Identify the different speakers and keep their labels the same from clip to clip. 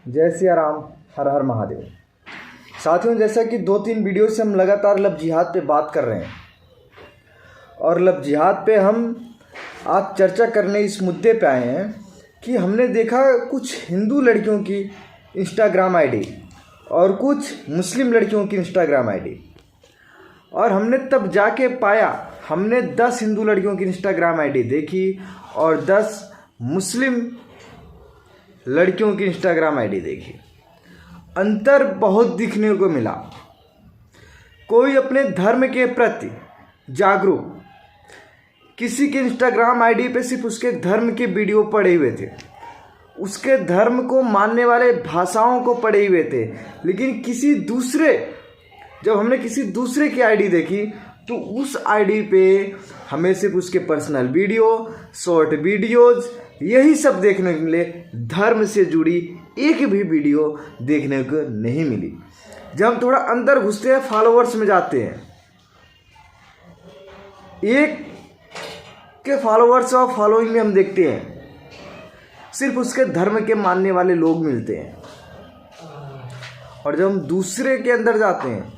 Speaker 1: जय सिया राम, हर हर महादेव। साथियों, जैसा कि 2-3 वीडियो से हम लगातार लव जिहाद पे बात कर रहे हैं और लव जिहाद पे हम आज चर्चा करने इस मुद्दे पे आए हैं कि हमने देखा कुछ हिंदू लड़कियों की इंस्टाग्राम आईडी और कुछ मुस्लिम लड़कियों की इंस्टाग्राम आईडी, और हमने तब जाके पाया, हमने 10 हिंदू लड़कियों की इंस्टाग्राम आईडी देखी और 10 मुस्लिम लड़कियों की इंस्टाग्राम आईडी देखी। अंतर बहुत दिखने को मिला। कोई अपने धर्म के प्रति जागरूक, किसी के इंस्टाग्राम आईडी पे सिर्फ उसके धर्म के वीडियो पड़े हुए थे, उसके धर्म को मानने वाले भाषाओं को पड़े हुए थे। लेकिन जब हमने किसी दूसरे की आईडी देखी तो उस आईडी पे हमें सिर्फ उसके पर्सनल वीडियो, शॉर्ट वीडियोज, यही सब देखने को मिले। धर्म से जुड़ी एक भी वीडियो देखने को नहीं मिली। जब हम थोड़ा अंदर घुसते हैं, फॉलोअर्स में जाते हैं, एक के फॉलोअर्स और फॉलोइंग में हम देखते हैं सिर्फ उसके धर्म के मानने वाले लोग मिलते हैं। और जब हम दूसरे के अंदर जाते हैं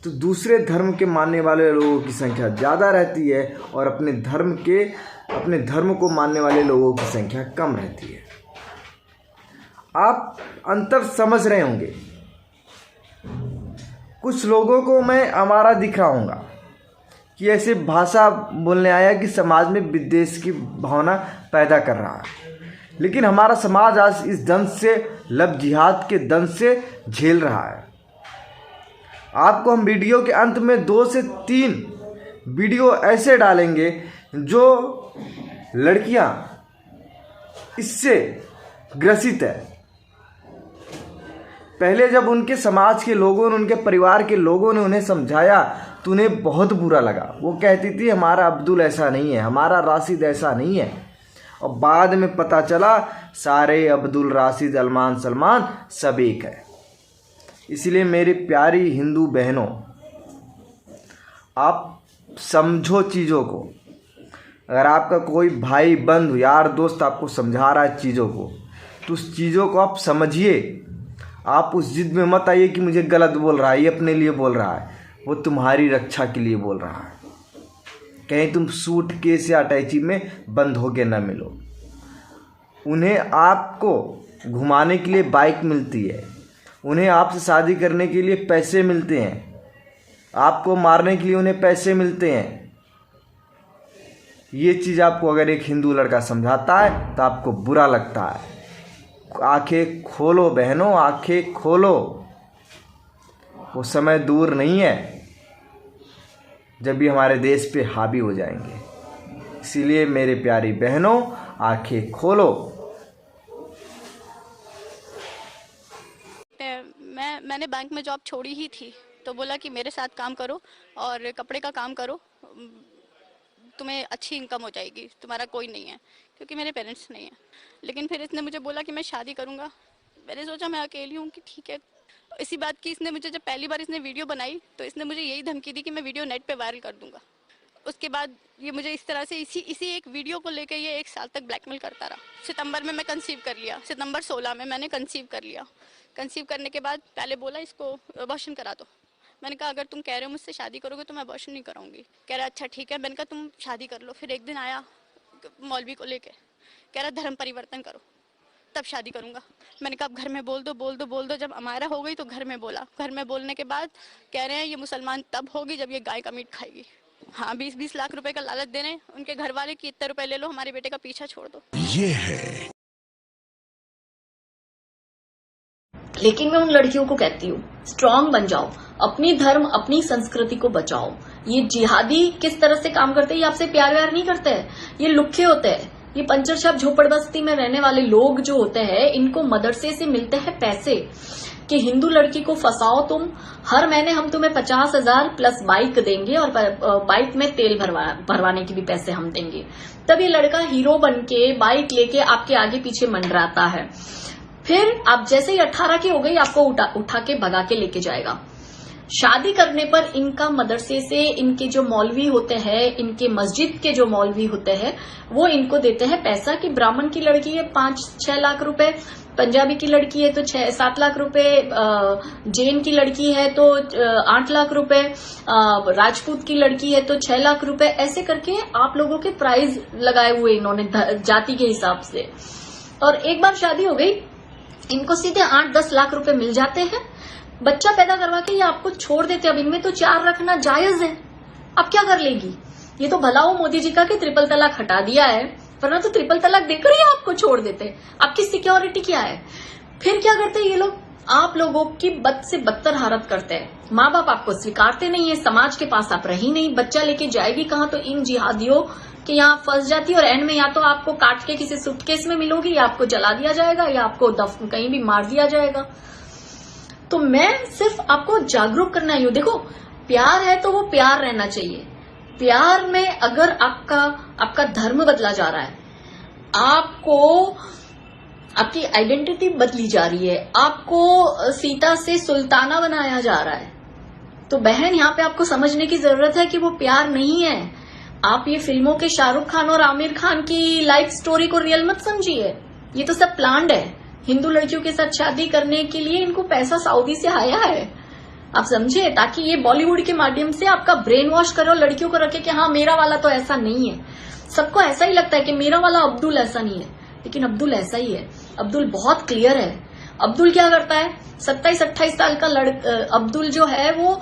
Speaker 1: तो दूसरे धर्म के मानने वाले लोगों की संख्या ज़्यादा रहती है और अपने धर्म को मानने वाले लोगों की संख्या कम रहती है। आप अंतर समझ रहे होंगे। कुछ लोगों को मैं हमारा दिख रहा हूँगा कि ऐसे भाषा बोलने आया कि समाज में विद्वेष की भावना पैदा कर रहा है, लेकिन हमारा समाज आज इस दंश से, लव जिहाद के दंश से झेल रहा है। आपको हम वीडियो के अंत में 2 से 3 वीडियो ऐसे डालेंगे जो लड़कियां इससे ग्रसित है। पहले जब उनके समाज के लोगों ने, उनके परिवार के लोगों ने उन्हें समझाया तो उन्हें बहुत बुरा लगा। वो कहती थी हमारा अब्दुल ऐसा नहीं है, हमारा राशिद ऐसा नहीं है। और बाद में पता चला सारे अब्दुल, राशिद, अरमान, सलमान सब एक है। इसलिए मेरी प्यारी हिंदू बहनों, आप समझो चीज़ों को। अगर आपका कोई भाई, बंधु, यार, दोस्त आपको समझा रहा है चीज़ों को, तो उस चीज़ों को आप समझिए। आप उस जिद में मत आइए कि मुझे गलत बोल रहा है, ये अपने लिए बोल रहा है। वो तुम्हारी रक्षा के लिए बोल रहा है। कहीं तुम सूटकेस या अटैची में बंद होके न मिलो। उन्हें आपको घुमाने के लिए बाइक मिलती है, उन्हें आपसे शादी करने के लिए पैसे मिलते हैं, आपको मारने के लिए उन्हें पैसे मिलते हैं। ये चीज़ आपको अगर एक हिंदू लड़का समझाता है तो आपको बुरा लगता है। आंखें खोलो बहनों, आंखें खोलो। वो समय दूर नहीं है जब भी हमारे देश पे हावी हो जाएंगे। इसीलिए मेरे प्यारी बहनों, आंखें खोलो।
Speaker 2: मैंने बैंक में जॉब छोड़ी ही थी, तो बोला कि मेरे साथ काम करो और कपड़े का काम करो, तुम्हें अच्छी इनकम हो जाएगी, तुम्हारा कोई नहीं है, क्योंकि मेरे पेरेंट्स नहीं हैं। लेकिन फिर इसने मुझे बोला कि मैं शादी करूंगा। मैंने सोचा मैं अकेली हूँ कि ठीक है। इसी बात की इसने मुझे, जब पहली बार इसने वीडियो बनाई तो इसने मुझे यही धमकी दी कि मैं वीडियो नेट पे वायरल कर दूंगा। उसके बाद ये मुझे इस तरह से इसी एक वीडियो को लेकर ये 1 साल तक ब्लैकमेल करता रहा। सितंबर में मैं कंसीव कर लिया, सितंबर 16 में मैंने कंसीव कर लिया। कंसीव करने के बाद पहले बोला इसको अबॉर्शन करा दो। मैंने कहा अगर तुम कह रहे हो मुझसे शादी करोगे तो मैं अबॉर्शन नहीं कराऊंगी। कह रहा अच्छा ठीक है। मैंने कहा तुम शादी कर लो। फिर एक दिन आया मौलवी को लेके, कह रहा धर्म परिवर्तन करो तब शादी करूंगा। मैंने कहा अब घर में बोल दो। जब हमारा हो गई तो घर में बोला। घर में बोलने के बाद कह रहे हैं ये मुसलमान तब होगी जब ये गाय का मीट खाएगी। हाँ, 20-20 लाख रुपए का लालच दे रहे हैं उनके घर वाले कि इतने रुपए ले लो, हमारे बेटे का पीछा छोड़ दो।
Speaker 3: ये है।
Speaker 4: लेकिन मैं उन लड़कियों को कहती हूँ, स्ट्रांग बन जाओ, अपनी धर्म, अपनी संस्कृति को बचाओ। ये जिहादी किस तरह से काम करते हैं, ये आपसे प्यार व्यार नहीं करते हैं, ये लुक्खे होते हैं। ये पंचर छाप झोपड़बस्ती में रहने वाले लोग जो होते हैं, इनको मदरसे से मिलते हैं पैसे कि हिंदू लड़की को फंसाओ तुम, हर महीने हम तुम्हें 50,000 प्लस बाइक देंगे और बाइक में तेल भरवाने के भी पैसे हम देंगे। तब ये लड़का हीरो बन के बाइक लेके आपके आगे पीछे मंडराता है। फिर आप जैसे ही 18 की हो गई, आपको उठा के भगा के लेके जाएगा। शादी करने पर इनका मदरसे से, इनके जो मौलवी होते हैं, इनके मस्जिद के जो मौलवी होते हैं, वो इनको देते हैं पैसा कि ब्राह्मण की लड़की है 5-6 लाख रुपए, पंजाबी की लड़की है तो 7 लाख रुपए, जैन की लड़की है तो 8 लाख रुपए, राजपूत की लड़की है तो 6 लाख रुपए, ऐसे करके आप लोगों के प्राइस लगाए हुए इन्होंने जाति के हिसाब से। और एक बार शादी हो गई, इनको सीधे 8-10 लाख रुपए मिल जाते हैं, बच्चा पैदा करवा के ये आपको छोड़ देते। अब इनमें तो 4 रखना जायज है, अब क्या कर लेगी? ये तो भला हो मोदी जी का कि ट्रिपल तलाक हटा दिया है, वरना तो ट्रिपल तलाक देकर ही आपको छोड़ देते। आपकी सिक्योरिटी क्या है? फिर क्या करते हैं ये लोग? आप लोगों की बद से बदतर हालत करते हैं। माँ बाप आपको स्वीकारते नहीं है, समाज के पास आप रही नहीं, बच्चा लेके जाएगी कहाँ? तो इन जिहादियों के यहाँ फंस जाती है, और एंड में या तो आपको काट के किसी सूटकेस में मिलोगी, या आपको जला दिया जाएगा, या आपको कहीं भी मार दिया जाएगा। तो मैं सिर्फ आपको जागरूक करना ही हूं। देखो, प्यार है तो वो प्यार रहना चाहिए। प्यार में अगर आपका धर्म बदला जा रहा है, आपको आपकी आइडेंटिटी बदली जा रही है, आपको सीता से सुल्ताना बनाया जा रहा है, तो बहन यहाँ पे आपको समझने की जरूरत है कि वो प्यार नहीं है। आप ये फिल्मों के शाहरुख खान और आमिर खान की लाइफ स्टोरी को रियल मत समझिए, ये तो सब प्लान्ड है। हिंदू लड़कियों के साथ शादी करने के लिए इनको पैसा सऊदी से आया है, आप समझे, ताकि ये बॉलीवुड के माध्यम से आपका ब्रेन वॉश करो, लड़कियों को रखे कि हाँ मेरा वाला तो ऐसा नहीं है। सबको ऐसा ही लगता है कि मेरा वाला अब्दुल ऐसा नहीं है, लेकिन अब्दुल ऐसा ही है। अब्दुल बहुत क्लियर है। अब्दुल क्या करता है? 27-28 साल का अब्दुल जो है वो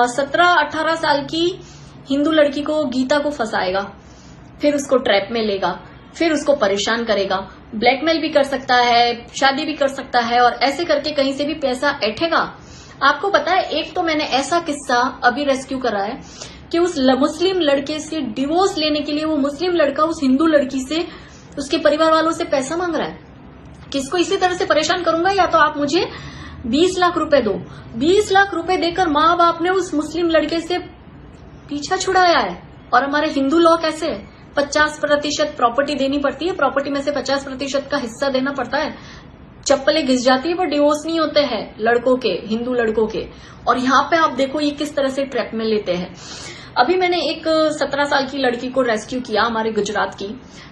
Speaker 4: 17-18 साल की हिंदू लड़की को, गीता को फंसाएगा, फिर उसको ट्रैप में लेगा, फिर उसको परेशान करेगा, ब्लैकमेल भी कर सकता है, शादी भी कर सकता है, और ऐसे करके कहीं से भी पैसा ऐठेगा। आपको पता है, एक तो मैंने ऐसा किस्सा अभी रेस्क्यू करा है कि उस मुस्लिम लड़के से डिवोर्स लेने के लिए वो मुस्लिम लड़का उस हिंदू लड़की से, उसके परिवार वालों से पैसा मांग रहा है कि इसको इसी तरह से परेशान करूंगा, या तो आप मुझे 20 लाख रुपए दो। 20 लाख रुपए देकर माँ बाप ने उस मुस्लिम लड़के से पीछा छुड़ाया है। और हमारे हिंदू लॉ कैसे है? 50% प्रॉपर्टी देनी पड़ती है, प्रॉपर्टी में से 50% का हिस्सा देना पड़ता है। चप्पलें घिस जाती है पर डिवोर्स नहीं होते हैं लड़कों के, हिंदू लड़कों के। और यहाँ पे आप देखो ये किस तरह से ट्रैप में लेते हैं। अभी मैंने एक 17 साल की लड़की को रेस्क्यू किया, हमारे गुजरात की।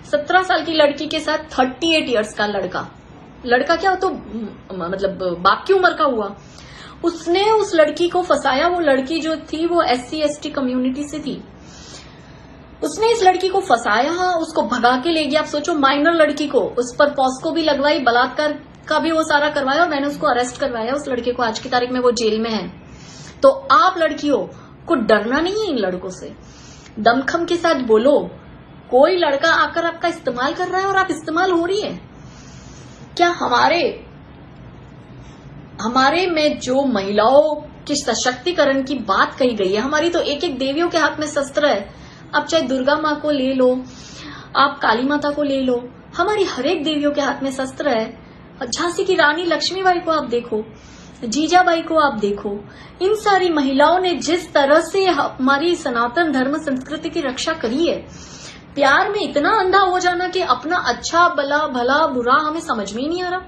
Speaker 4: 17 साल की लड़की के साथ 38 इयर्स का लड़का क्या हो तो मतलब बाप की उम्र का हुआ, उसने उस लड़की को फंसाया। वो लड़की जो थी वो SC/ST कम्युनिटी से थी। उसने इस लड़की को फंसाया, उसको भगा के ले गया। आप सोचो, माइनर लड़की को, उस पर पॉस्को भी लगवाई, बलात्कार का भी वो सारा करवाया, और मैंने उसको अरेस्ट करवाया उस लड़के को। आज की तारीख में वो जेल में है। तो आप लड़कियों को डरना नहीं है इन लड़कों से, दमखम के साथ बोलो। कोई लड़का आकर आपका इस्तेमाल कर रहा है और आप इस्तेमाल हो रही है क्या? हमारे में जो महिलाओं के सशक्तिकरण की बात कही गई है, हमारी तो एक एक देवियों के हाथ में शस्त्र है। आप चाहे दुर्गा माँ को ले लो, आप काली माता को ले लो, हमारी हर एक देवियों के हाथ में शस्त्र है। झांसी की रानी लक्ष्मीबाई को आप देखो, जीजाबाई को आप देखो, इन सारी महिलाओं ने जिस तरह से हमारी सनातन धर्म संस्कृति की रक्षा करी है। प्यार में इतना अंधा हो जाना कि अपना अच्छा भला बुरा हमें समझ में ही नहीं आ रहा।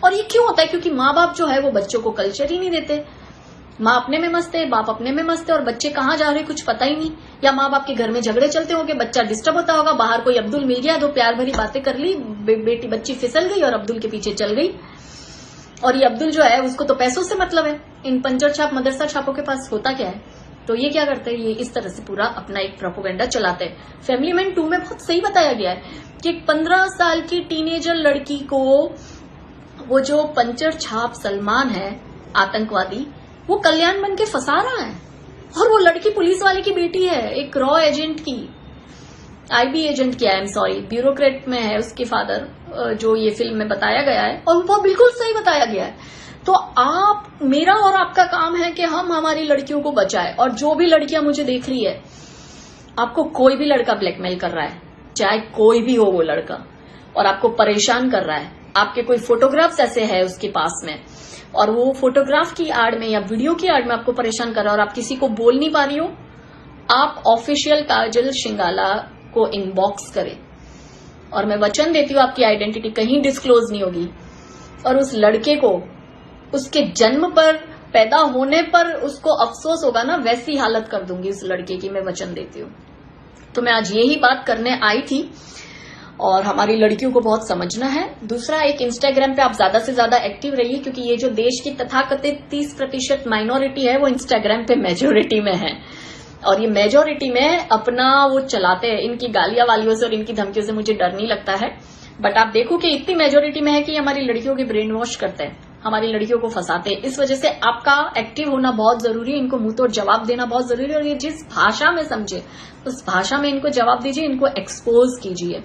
Speaker 4: और ये क्यों होता है? क्योंकि माँ बाप जो है वो बच्चों को कल्चर ही नहीं देते। माँ अपने में मस्त है, बाप अपने में मस्त है, और बच्चे कहाँ जा रहे कुछ पता ही नहीं। या माँ बाप के घर में झगड़े चलते होंगे, बच्चा डिस्टर्ब होता होगा, बाहर कोई अब्दुल मिल गया, 2 प्यार भरी बातें कर ली, बच्ची फिसल गई और अब्दुल के पीछे चल गई। और ये अब्दुल जो है उसको तो पैसों से मतलब है। इन पंचर छाप मदरसा छापों के पास होता क्या है? तो ये क्या करते हैं? ये इस तरह से पूरा अपना एक प्रोपेगेंडा चलाते हैं। फैमिली मैन 2 में बहुत सही बताया गया है कि 15 साल की टीनेजर लड़की को वो जो पंचर छाप सलमान है आतंकवादी, वो कल्याण बन के फंसा रहा है। और वो लड़की पुलिस वाले की बेटी है, एक रॉ एजेंट की, IB एजेंट की, ब्यूरोक्रेट में है उसके फादर, जो ये फिल्म में बताया गया है। और वो बिल्कुल सही बताया गया है। तो मेरा और आपका काम है कि हम हमारी लड़कियों को बचाएं। और जो भी लड़कियां मुझे देख रही है, आपको कोई भी लड़का ब्लैकमेल कर रहा है, चाहे कोई भी हो वो लड़का, और आपको परेशान कर रहा है, आपके कोई फोटोग्राफ्स ऐसे है उसके पास में, और वो फोटोग्राफ की आड़ में या वीडियो की आड़ में आपको परेशान कर रहा है और आप किसी को बोल नहीं पा रही हो, आप ऑफिशियल काजल श्रृंगाला को इनबॉक्स करें। और मैं वचन देती हूँ आपकी आइडेंटिटी कहीं डिस्क्लोज नहीं होगी। और उस लड़के को उसके जन्म पर, पैदा होने पर उसको अफसोस होगा ना, वैसी हालत कर दूंगी उस लड़के की, मैं वचन देती हूँ। तो मैं आज यही बात करने आई थी। और हमारी लड़कियों को बहुत समझना है। दूसरा, एक इंस्टाग्राम पे आप ज्यादा से ज्यादा एक्टिव रहिए, क्योंकि ये जो देश की तथाकथित 30% माइनॉरिटी है वो इंस्टाग्राम पे मेजोरिटी में है, और ये मेजोरिटी में अपना वो चलाते हैं। इनकी गालियां वालियों से और इनकी धमकियों से मुझे डर नहीं लगता है, बट आप देखो कि इतनी मेजोरिटी में है कि हमारी लड़कियों की ब्रेन वॉश करते हैं, हमारी लड़कियों को फंसाते हैं। इस वजह से आपका एक्टिव होना बहुत जरूरी है, इनको मुंह तोड़ जवाब देना बहुत जरूरी है, और ये जिस भाषा में समझे उस भाषा में इनको जवाब दीजिए, इनको एक्सपोज कीजिए।